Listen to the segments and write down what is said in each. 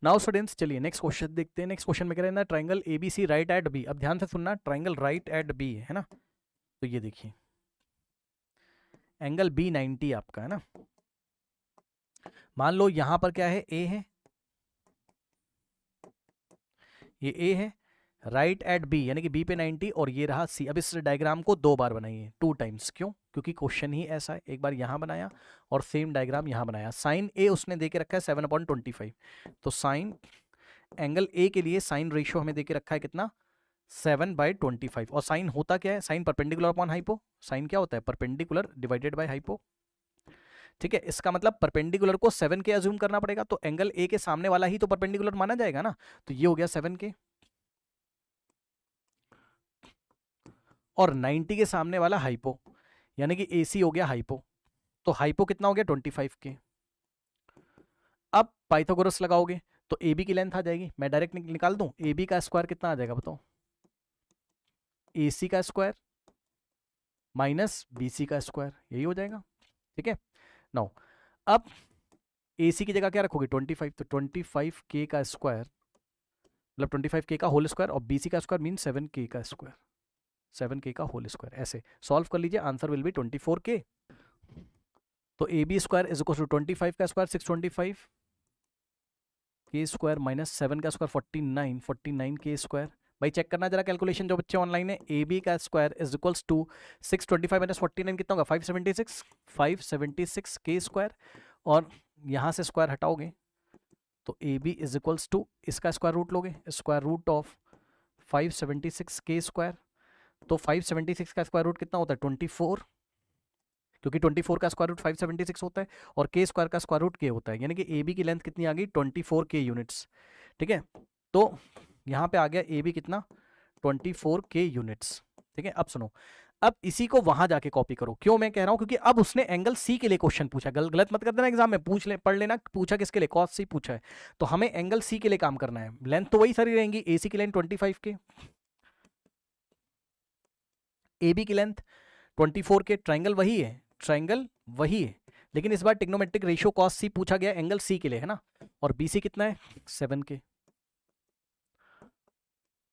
Now students चलिए next question देखते हैं। नेक्स्ट क्वेश्चन में कह रहे हैं ना triangle ABC right at B. अब ध्यान से सुनना, ट्राइंगल राइट एट बी है ना, तो ये देखिए एंगल बी 90 आपका है ना। मान लो यहां पर क्या है, ए है, ये ए है, राइट एट बी यानी कि बी पे 90 और ये रहा सी। अब इस डायग्राम को दो बार बनाइए, 2 टाइम्स। क्यों? क्योंकि क्वेश्चन ही ऐसा है। एक बार यहां बनाया और सेम डायग्राम यहां बनाया। साइन ए उसने दे के रखा है 7/25, तो साइन एंगल ए के लिए साइन रेशियो हमें दे के रखा है कितना, 7/25। और साइन होता क्या है, sine perpendicular upon hypo. Sine क्या होता है, परपेंडिकुलर डिवाइडेड बाय हाइपो। ठीक है, इसका मतलब परपेंडिकुलर को 7 के अज्यूम करना पड़ेगा, तो एंगल ए के सामने वाला ही तो परपेंडिकुलर माना जाएगा ना, तो ये हो गया 7 के, और 90 के सामने वाला हाइपो यानी कि एसी हो गया हाइपो, तो हाइपो कितना हो गया 25 के। अब पाइथागोरस लगाओगे तो ए बी की लेंथ आ जाएगी। मैं डायरेक्ट निकाल दूं, ए बी का स्क्वायर कितना आ जाएगा बताओ, ए सी का स्क्वायर माइनस बी सी का स्क्वायर, यही हो जाएगा। ठीक है, नाउ अब ए सी की जगह क्या रखोगे 25, तो 25 के का स्क्वायर मतलब 25 के का होल स्क्वायर, और बी सी का स्क्वायर मीन 7 के का स्क्वायर, 7 के का होल स्क्वायर। ऐसे सॉल्व कर लीजिए, आंसर विल बी 24 के। तो A B square is equal to 25 का स्क्वायर 625 के स्क्वायर माइनस 7 का स्क्वायर 49 के स्क्वायर। भाई चेक करना जरा कैलकुलेशन जो बच्चे ऑनलाइन है, ए बी का square is equals to 625 minus 49 कितना होगा 576 के स्क्वायर, और यहाँ से स्क्वायर हटाओगे तो A B is equals to इसका स्क्वायर रूट लोगे, स्क्वायर रूट ऑफ 576 के स्क्वायर, तो 576 का स्क्वायर रूट कितना होता है 24, क्योंकि 24 का स्क्वायर रूट 576 होता है और के स्क्वायर का स्क्वायर रूट के होता है, यानी कि ए बी की लेंथ कितनी आ गई 24 के यूनिट्स। ठीक है, तो यहाँ पे आ गया ए बी कितना 24 के यूनिट्स। ठीक है, अब सुनो, अब इसी को वहां जाके कॉपी करो। क्यों मैं कह रहा हूं, क्योंकि अब उसने एंगल सी के लिए क्वेश्चन पूछा। गलत मत कर देना एग्जाम में, पढ़ लेना पूछा किसके लिए, कॉस सी पूछा है, तो हमें एंगल सी के लिए काम करना है। लेंथ तो वही सारी रहेंगी, ए सी की लेंथ 25 के, ए बी की लेंथ 24 के, ट्राइंगल वही है, ट्राइंगल वही है, लेकिन इस बार टिग्नोमेट्रिक रेशियो कॉस सी पूछा गया एंगल सी के लिए है ना, और बी सी कितना है 7 के।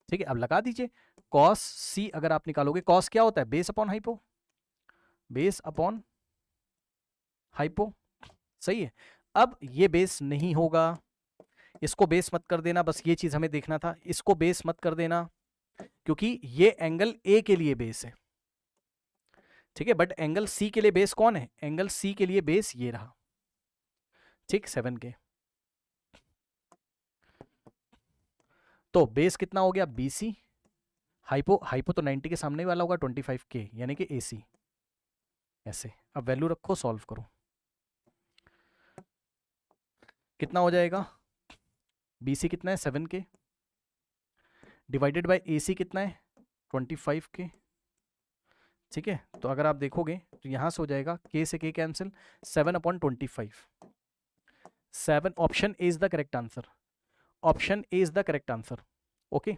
ठीक है, अब लगा दीजिए कॉस सी अगर आप निकालोगे, कॉस क्या होता है base upon hypo, base upon hypo, सही है। अब ये बेस नहीं होगा, इसको बेस मत कर देना, बस ये चीज हमें देखना था, इसको बेस मत कर देना क्योंकि ये एंगल ए के लिए बेस है। ठीक है, बट एंगल सी के लिए बेस कौन है, एंगल सी के लिए बेस ये रहा। ठीक, 7 के, तो बेस कितना हो गया बीसी, हाइपो हाइपो तो 90 के सामने वाला होगा 25 के यानी कि एसी। ऐसे अब वैल्यू रखो, सॉल्व करो, कितना हो जाएगा, बीसी कितना है 7 के डिवाइडेड बाय एसी कितना है 25 के। ठीक है, तो अगर आप देखोगे तो यहां से हो जाएगा के से के cancel, 7/25, 7, option A is the correct answer, option A is the correct answer. Okay,